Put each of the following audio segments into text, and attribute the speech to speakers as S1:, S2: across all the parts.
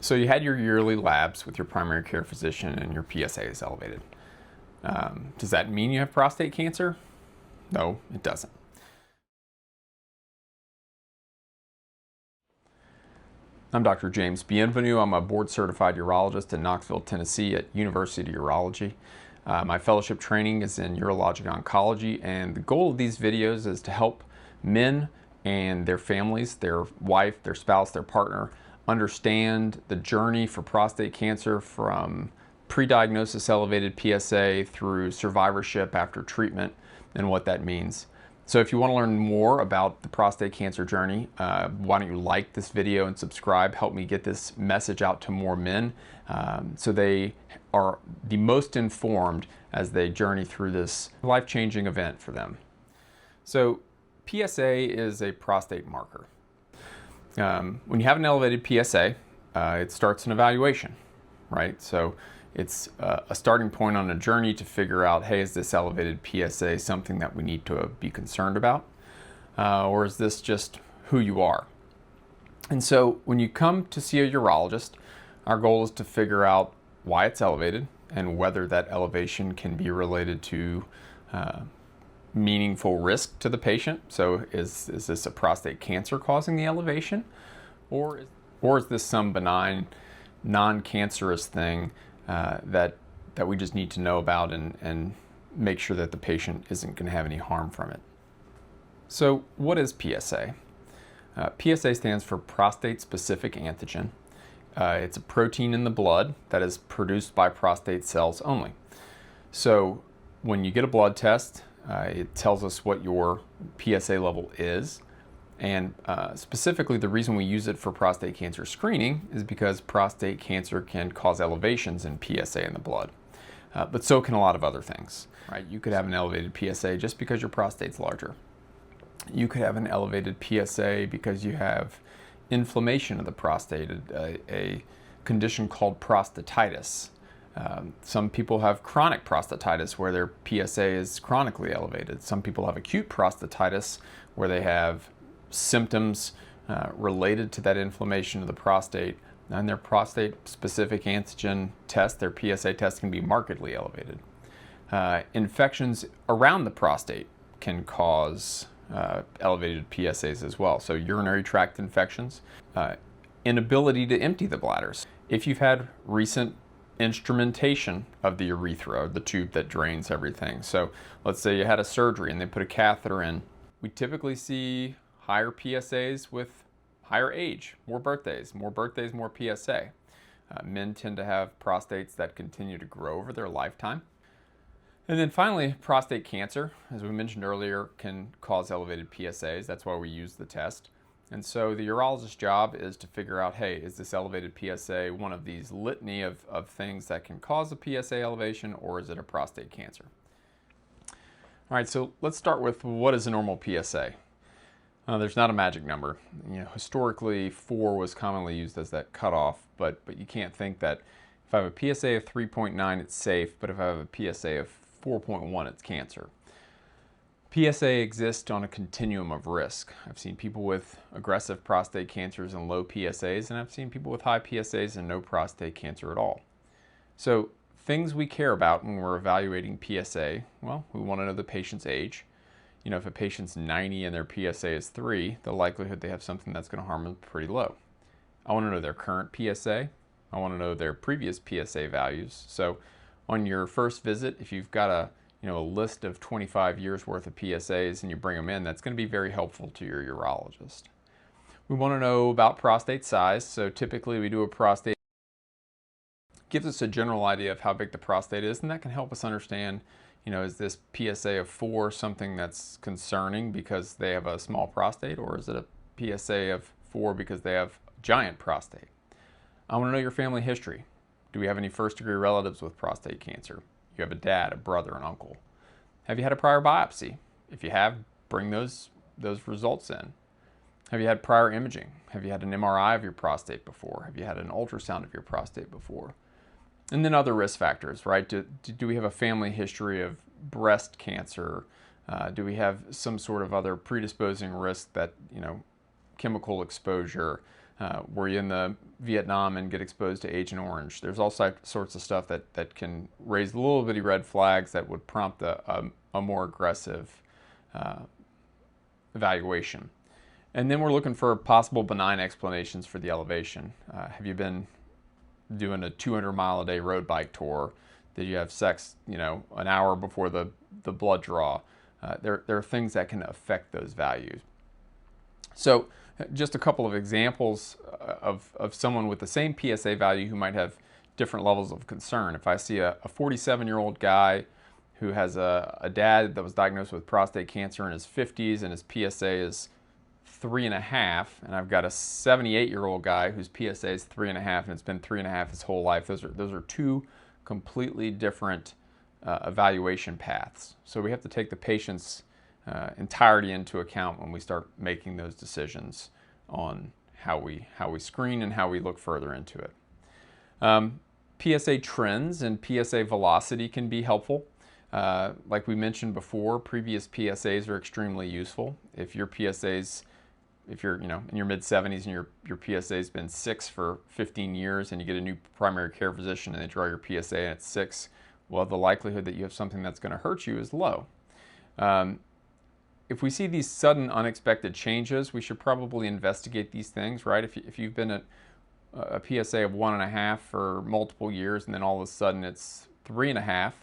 S1: So you had your yearly labs with your primary care physician and your PSA is elevated. Does that mean you have prostate cancer? No, it doesn't. I'm Dr. James Bienvenu. I'm a board-certified urologist in Knoxville, Tennessee at University Urology. My fellowship training is in urologic oncology, and the goal of these videos is to help men and their families, their wife, their spouse, their partner, understand the journey for prostate cancer from pre-diagnosis elevated PSA through survivorship after treatment and what that means. So if you want to learn more about the prostate cancer journey, why don't you like this video and subscribe, help me get this message out to more men so they are the most informed as they journey through this life-changing event for them. So PSA is a prostate marker. When you have an elevated PSA, it starts an evaluation, right? So it's a starting point on a journey to figure out, hey, is this elevated PSA something that we need to be concerned about? Or is this just who you are? And so when you come to see a urologist, our goal is to figure out why it's elevated and whether that elevation can be related to meaningful risk to the patient. So is this a prostate cancer causing the elevation? Or is this some benign, non-cancerous thing that we just need to know about and make sure that the patient isn't going to have any harm from it? So what is PSA? PSA stands for prostate-specific antigen. It's a protein in the blood that is produced by prostate cells only. So when you get a blood test, it tells us what your PSA level is. And specifically, the reason we use it for prostate cancer screening is because prostate cancer can cause elevations in PSA in the blood. But so can a lot of other things, right? You could have an elevated PSA just because your prostate's larger. You could have an elevated PSA because you have inflammation of the prostate, a condition called prostatitis. Some people have chronic prostatitis where their PSA is chronically elevated. Some people have acute prostatitis where they have symptoms related to that inflammation of the prostate, and their prostate-specific antigen test, their PSA test, can be markedly elevated. Infections around the prostate can cause elevated PSAs as well. So urinary tract infections, inability to empty the bladders. If you've had recent instrumentation of the urethra, the tube that drains everything. So let's say you had a surgery and they put a catheter in. We typically see higher PSAs with higher age, more birthdays, more PSA. Men tend to have prostates that continue to grow over their lifetime. And then finally, prostate cancer, as we mentioned earlier, can cause elevated PSAs. That's why we use the test. And so the urologist's job is to figure out, hey, is this elevated PSA one of these litany of things that can cause a PSA elevation, or is it a prostate cancer? All right, so let's start with what is a normal PSA? There's not a magic number. Historically, 4 was commonly used as that cutoff, but you can't think that if I have a PSA of 3.9, it's safe, but if I have a PSA of 4.1, it's cancer. PSA exists on a continuum of risk. I've seen people with aggressive prostate cancers and low PSAs, and I've seen people with high PSAs and no prostate cancer at all. So things we care about when we're evaluating PSA, well, we want to know the patient's age. If a patient's 90 and their PSA is 3, the likelihood they have something that's going to harm them is pretty low. I want to know their current PSA. I want to know their previous PSA values. So on your first visit, if you've got a list of 25 years worth of PSAs and you bring them in, that's going to be very helpful to your urologist. We want to know about prostate size. So typically we do a prostate. Gives us a general idea of how big the prostate is, and that can help us understand, is this PSA of 4 something that's concerning because they have a small prostate, or is it a PSA of 4 because they have giant prostate? I want to know your family history. Do we have any first-degree relatives with prostate cancer? You have a dad, a brother, an uncle. Have you had a prior biopsy? If you have, bring those results in. Have you had prior imaging? Have you had an MRI of your prostate before? Have you had an ultrasound of your prostate before? And then other risk factors, right? Do we have a family history of breast cancer? Do we have some sort of other predisposing risk that, chemical exposure, were you in the Vietnam and get exposed to Agent Orange? There's all sorts of stuff that can raise little bitty red flags that would prompt a more aggressive evaluation. And then we're looking for possible benign explanations for the elevation. Have you been doing a 200-mile-a-day road bike tour? Did you have sex, an hour before the blood draw? There are things that can affect those values. So just a couple of examples of someone with the same PSA value who might have different levels of concern. If I see a 47-year-old guy who has a dad that was diagnosed with prostate cancer in his 50s and his PSA is 3.5, and I've got a 78-year-old guy whose PSA is 3.5, and it's been 3.5 his whole life. Those are two completely different evaluation paths. So we have to take the patient's entirety into account when we start making those decisions on how we screen and how we look further into it. PSA trends and PSA velocity can be helpful. Like we mentioned before, previous PSAs are extremely useful. If you're in your mid-70s and your PSA's been 6 for 15 years and you get a new primary care physician and they draw your PSA and it's 6, well, the likelihood that you have something that's going to hurt you is low. If we see these sudden unexpected changes, we should probably investigate these things, right? If you've been at a PSA of 1.5 for multiple years and then all of a sudden it's 3.5,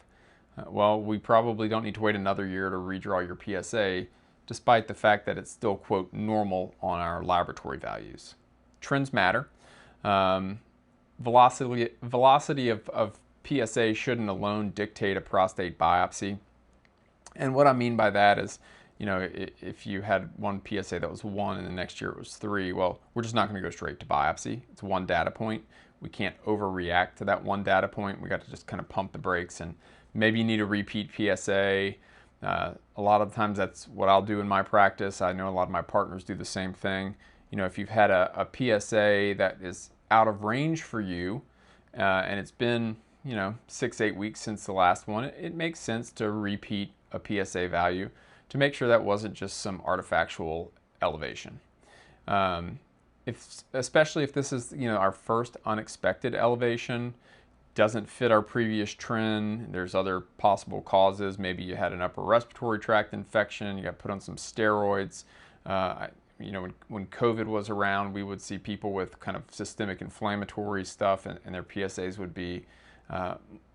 S1: well, we probably don't need to wait another year to redraw your PSA, despite the fact that it's still, quote, normal on our laboratory values. Trends matter. Velocity of PSA shouldn't alone dictate a prostate biopsy. And what I mean by that is, if you had one PSA that was 1 and the next year it was 3, well, we're just not going to go straight to biopsy. It's one data point. We can't overreact to that one data point. We got to just kind of pump the brakes, and maybe you need a repeat PSA. A lot of times that's what I'll do in my practice. I know a lot of my partners do the same thing. If you've had a PSA that is out of range for you and it's been 6-8 weeks since the last one, it makes sense to repeat a PSA value to make sure that wasn't just some artifactual elevation. Especially if this is our first unexpected elevation, doesn't fit our previous trend, there's other possible causes. Maybe you had an upper respiratory tract infection, you got put on some steroids. When COVID was around, we would see people with kind of systemic inflammatory stuff, and their PSAs would be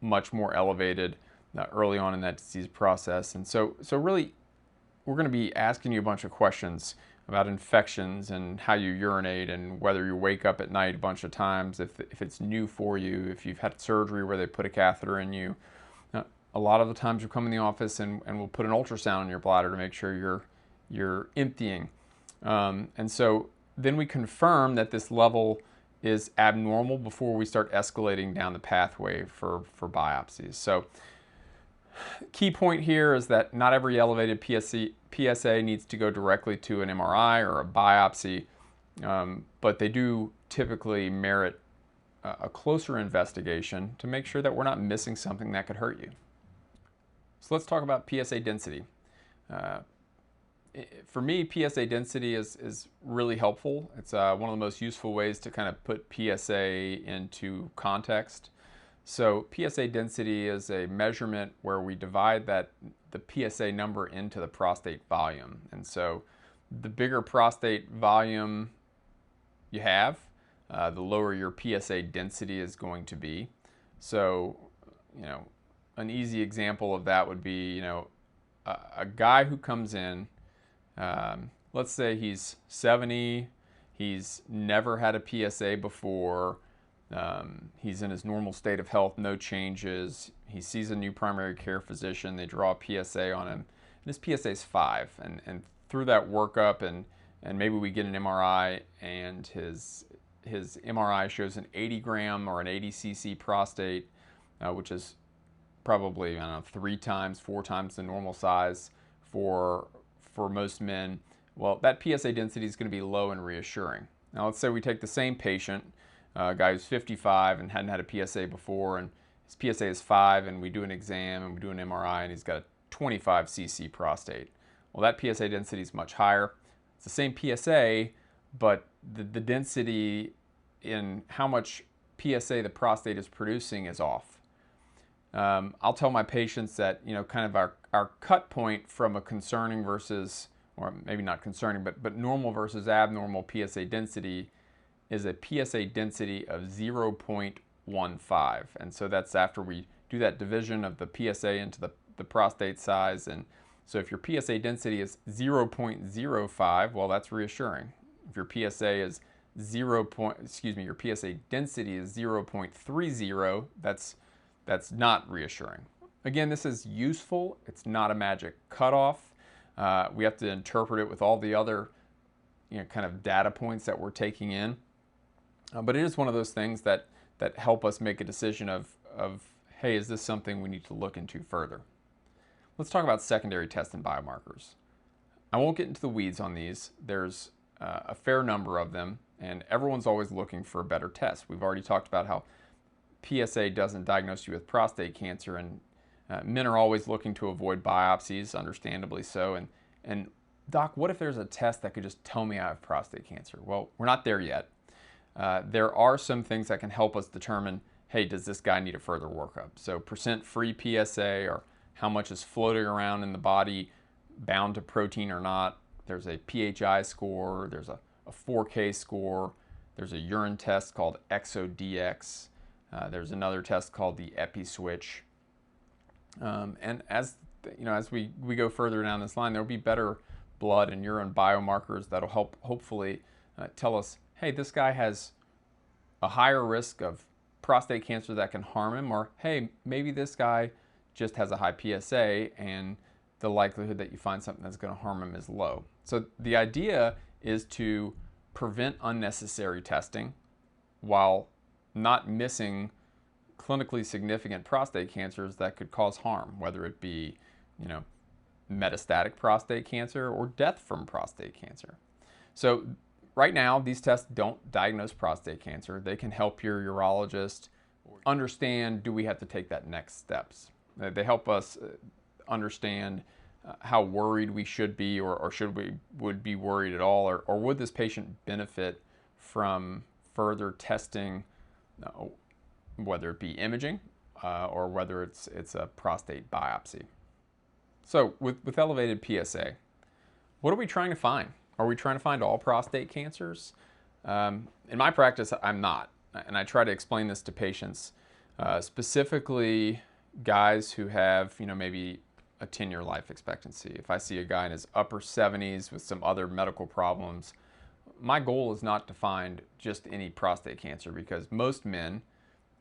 S1: much more elevated early on in that disease process. And so really, we're going to be asking you a bunch of questions about infections and how you urinate and whether you wake up at night a bunch of times, if it's new for you, if you've had surgery where they put a catheter in you. A lot of the times you come in the office and we'll put an ultrasound in your bladder to make sure you're emptying. And so then we confirm that this level is abnormal before we start escalating down the pathway for biopsies. So key point here is that not every elevated PSA needs to go directly to an MRI or a biopsy, but they do typically merit a closer investigation to make sure that we're not missing something that could hurt you. So let's talk about PSA density. For me, PSA density is really helpful. It's one of the most useful ways to kind of put PSA into context. So PSA density is a measurement where we divide the PSA number into the prostate volume. And so the bigger prostate volume you have, the lower your PSA density is going to be. So, an easy example of that would be, a guy who comes in, let's say he's 70, he's never had a PSA before, he's in his normal state of health, no changes. He sees a new primary care physician. They draw a PSA on him. And his PSA is 5. And through that workup, and maybe we get an MRI, and his MRI shows an 80 gram or an 80 cc prostate, which is probably 3 times, 4 times the normal size for most men. Well, that PSA density is going to be low and reassuring. Now, let's say we take the same patient, a guy who's 55 and hadn't had a PSA before, and his PSA is 5, and we do an exam and we do an MRI, and he's got a 25 cc prostate. Well, that PSA density is much higher. It's the same PSA, but the density in how much PSA the prostate is producing is off. I'll tell my patients that, kind of our cut point from a concerning versus, or maybe not concerning, but normal versus abnormal PSA density is a PSA density of 0.15. And so that's after we do that division of the PSA into the prostate size. And so if your PSA density is 0.05, well, that's reassuring. If your PSA is your PSA density is 0.30, that's not reassuring. Again, this is useful. It's not a magic cutoff. We have to interpret it with all the other kind of data points that we're taking in. But it is one of those things that help us make a decision of, hey, is this something we need to look into further? Let's talk about secondary tests and biomarkers. I won't get into the weeds on these. There's a fair number of them, and everyone's always looking for a better test. We've already talked about how PSA doesn't diagnose you with prostate cancer, and men are always looking to avoid biopsies, understandably so. And doc, what if there's a test that could just tell me I have prostate cancer? Well, we're not there yet. There are some things that can help us determine, hey, does this guy need a further workup? So percent free PSA, or how much is floating around in the body bound to protein or not. There's a PHI score, there's a 4K score, there's a urine test called ExoDx, there's another test called the EpiSwitch. And as we go further down this line, there'll be better blood and urine biomarkers that'll help hopefully tell us, hey, this guy has a higher risk of prostate cancer that can harm him, or hey, maybe this guy just has a high PSA and the likelihood that you find something that's going to harm him is low. So the idea is to prevent unnecessary testing while not missing clinically significant prostate cancers that could cause harm, whether it be, metastatic prostate cancer or death from prostate cancer. So right now, these tests don't diagnose prostate cancer. They can help your urologist understand, do we have to take that next steps? They help us understand how worried we should be, or would be worried at all, or would this patient benefit from further testing, whether it be imaging or whether it's a prostate biopsy. So with elevated PSA, what are we trying to find? Are we trying to find all prostate cancers? In my practice, I'm not. And I try to explain this to patients, specifically guys who have, maybe a 10-year life expectancy. If I see a guy in his upper 70s with some other medical problems, my goal is not to find just any prostate cancer, because most men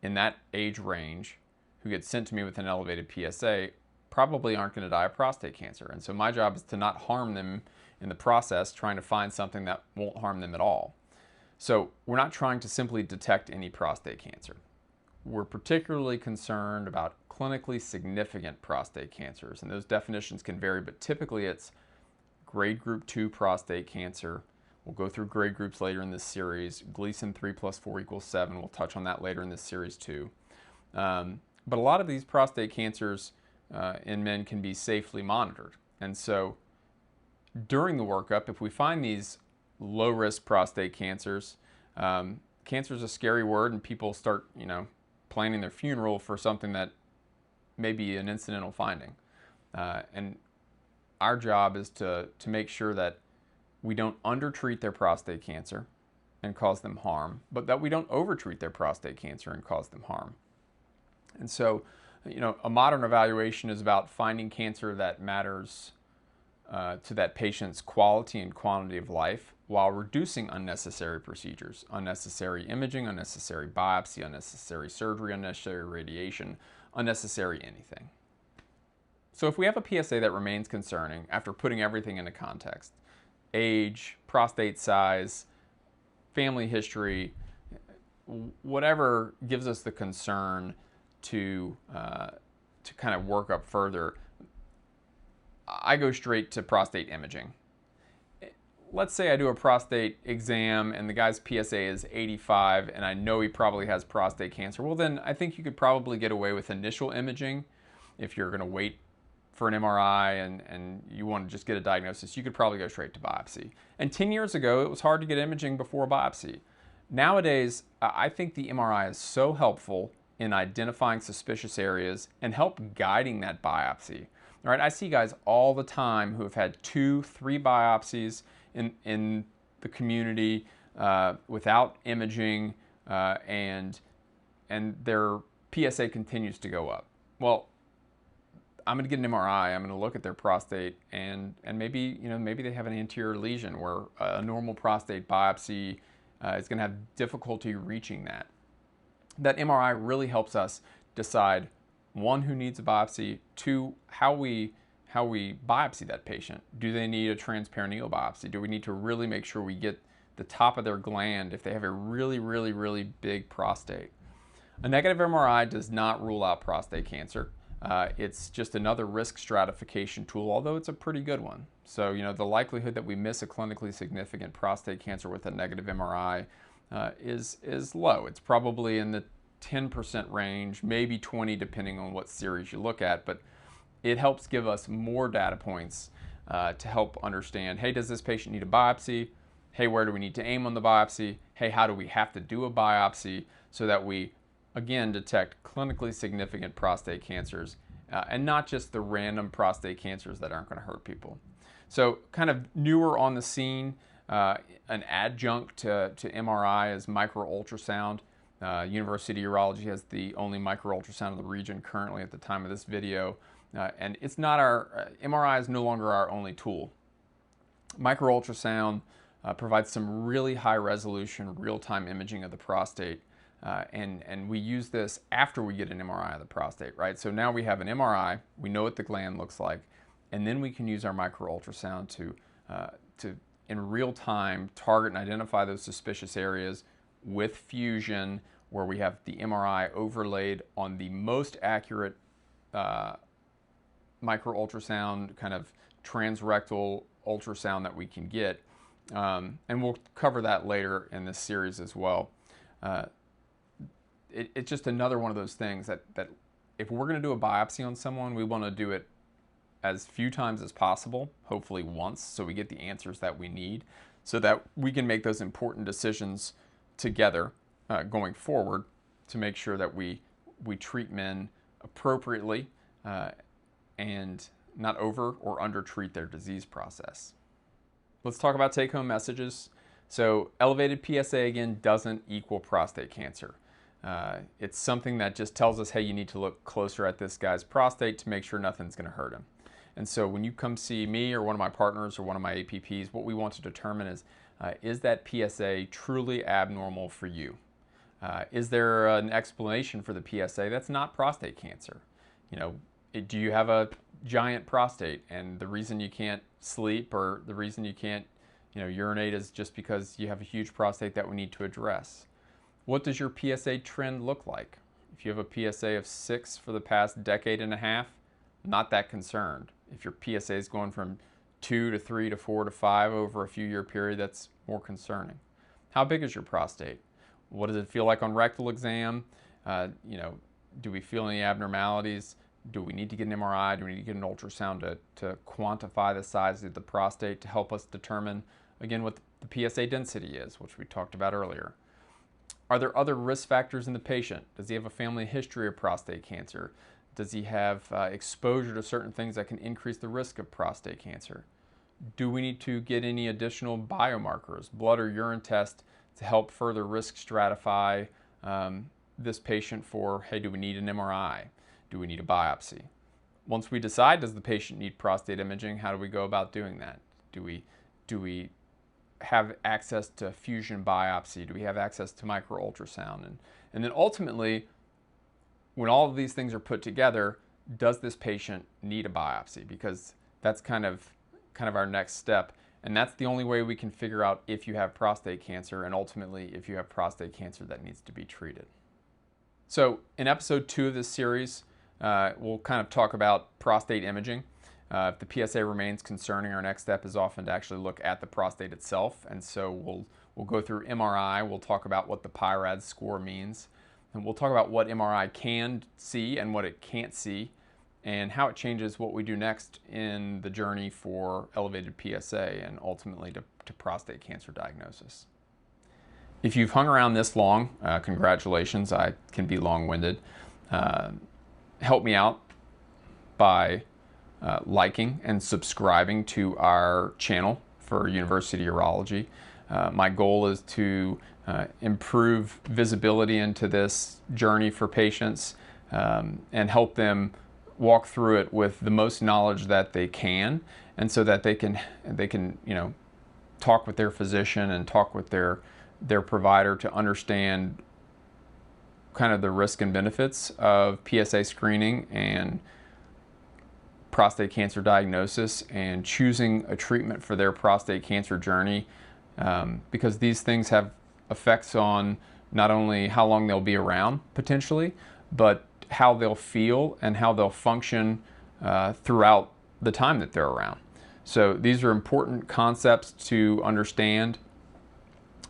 S1: in that age range who get sent to me with an elevated PSA probably aren't going to die of prostate cancer. And so my job is to not harm them in the process, trying to find something that won't harm them at all. So we're not trying to simply detect any prostate cancer. We're particularly concerned about clinically significant prostate cancers, and those definitions can vary, but typically it's grade group 2 prostate cancer. We'll go through grade groups later in this series. Gleason 3 + 4 = 7. We'll touch on that later in this series too. But a lot of these prostate cancers in men can be safely monitored. And so during the workup, if we find these low-risk prostate cancers, cancer is a scary word, and people start, planning their funeral for something that may be an incidental finding. And our job is to make sure that we don't undertreat their prostate cancer and cause them harm, but that we don't overtreat their prostate cancer and cause them harm. And so, a modern evaluation is about finding cancer that matters to that patient's quality and quantity of life, while reducing unnecessary procedures, unnecessary imaging, unnecessary biopsy, unnecessary surgery, unnecessary radiation, unnecessary anything. So if we have a PSA that remains concerning after putting everything into context, age, prostate size, family history, whatever gives us the concern to kind of work up further, I go straight to prostate imaging. Let's say I do a prostate exam and the guy's PSA is 85 and I know he probably has prostate cancer. Well, then I think you could probably get away with initial imaging if you're going to wait for an MRI and you want to just get a diagnosis, you could probably go straight to biopsy. And 10 years ago, it was hard to get imaging before biopsy. Nowadays, I think the MRI is so helpful in identifying suspicious areas and help guiding that biopsy. All right, I see guys all the time who have had 2, 3 biopsies in the community without imaging, and their PSA continues to go up. Well, I'm going to get an MRI. I'm going to look at their prostate, and maybe maybe they have an anterior lesion where a normal prostate biopsy is going to have difficulty reaching that. That MRI really helps us decide, 1, who needs a biopsy, 2, how we biopsy that patient. Do they need a transperineal biopsy? Do we need to really make sure we get the top of their gland if they have a really, really, really big prostate? A negative MRI does not rule out prostate cancer. It's just another risk stratification tool, although it's a pretty good one. So, the likelihood that we miss a clinically significant prostate cancer with a negative MRI is low. It's probably in the 10% range, maybe 20 depending on what series you look at, but it helps give us more data points to help understand, hey, does this patient need a biopsy? Hey, where do we need to aim on the biopsy? Hey, how do we have to do a biopsy so that we, again, detect clinically significant prostate cancers and not just the random prostate cancers that aren't going to hurt people. So kind of newer on the scene, an adjunct to MRI is micro-ultrasound. University Urology has the only micro-ultrasound in the region currently at the time of this video. And it's not MRI is no longer our only tool. Micro-ultrasound provides some really high resolution, real-time imaging of the prostate. And we use this after we get an MRI of the prostate, right? So now we have an MRI, we know what the gland looks like, and then we can use our micro-ultrasound to in real time target and identify those suspicious areas with fusion, where we have the MRI overlaid on the most accurate micro-ultrasound, kind of transrectal ultrasound that we can get. And we'll cover that later in this series as well. It's just another one of those things that if we're going to do a biopsy on someone, we want to do it as few times as possible, hopefully once, so we get the answers that we need, so that we can make those important decisions together going forward to make sure that we treat men appropriately and not over or under treat their disease process. Let's talk about take-home messages. So elevated PSA, again, doesn't equal prostate cancer. It's something that just tells us, hey, you need to look closer at this guy's prostate to make sure nothing's going to hurt him. And so when you come see me or one of my partners or one of my APPs, what we want to determine is that PSA truly abnormal for you? Is there an explanation for the PSA that's not prostate cancer? Do you have a giant prostate and the reason you can't sleep or the reason you can't urinate is just because you have a huge prostate that we need to address? What does your PSA trend look like? If you have a PSA of 6 for the past decade and a half, not that concerned. If your PSA is going from 2 to 3 to 4 to 5 over a few year period, that's more concerning. How big is your prostate? What does it feel like on rectal exam? Do we feel any abnormalities? Do we need to get an MRI? Do we need to get an ultrasound to quantify the size of the prostate to help us determine, again, what the PSA density is, which we talked about earlier? Are there other risk factors in the patient? Does he have a family history of prostate cancer? Does he have exposure to certain things that can increase the risk of prostate cancer? Do we need to get any additional biomarkers, blood or urine test, to help further risk stratify this patient for, hey, do we need an MRI? Do we need a biopsy? Once we decide, does the patient need prostate imaging, how do we go about doing that? Do we have access to fusion biopsy? Do we have access to micro-ultrasound? And then ultimately, when all of these things are put together, does this patient need a biopsy? Because that's kind of our next step. And that's the only way we can figure out if you have prostate cancer and ultimately if you have prostate cancer that needs to be treated. So in episode 2 of this series, we'll kind of talk about prostate imaging. If the PSA remains concerning, our next step is often to actually look at the prostate itself. And so we'll go through MRI. We'll talk about what the PIRADS score means. And we'll talk about what MRI can see and what it can't see. and how it changes what we do next in the journey for elevated PSA and ultimately to prostate cancer diagnosis. If you've hung around this long, congratulations. I can be long-winded. Help me out by liking and subscribing to our channel for University Urology. My goal is to improve visibility into this journey for patients and help them walk through it with the most knowledge that they can, and so that they can talk with their physician and talk with their provider to understand kind of the risk and benefits of PSA screening and prostate cancer diagnosis and choosing a treatment for their prostate cancer journey, because these things have effects on not only how long they'll be around potentially, but how they'll feel and how they'll function throughout the time that they're around. So these are important concepts to understand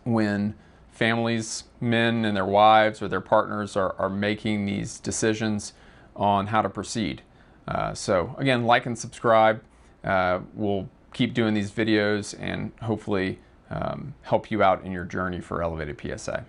S1: when families, men and their wives or their partners are making these decisions on how to proceed. So again, like and subscribe. We'll keep doing these videos and hopefully help you out in your journey for elevated PSA.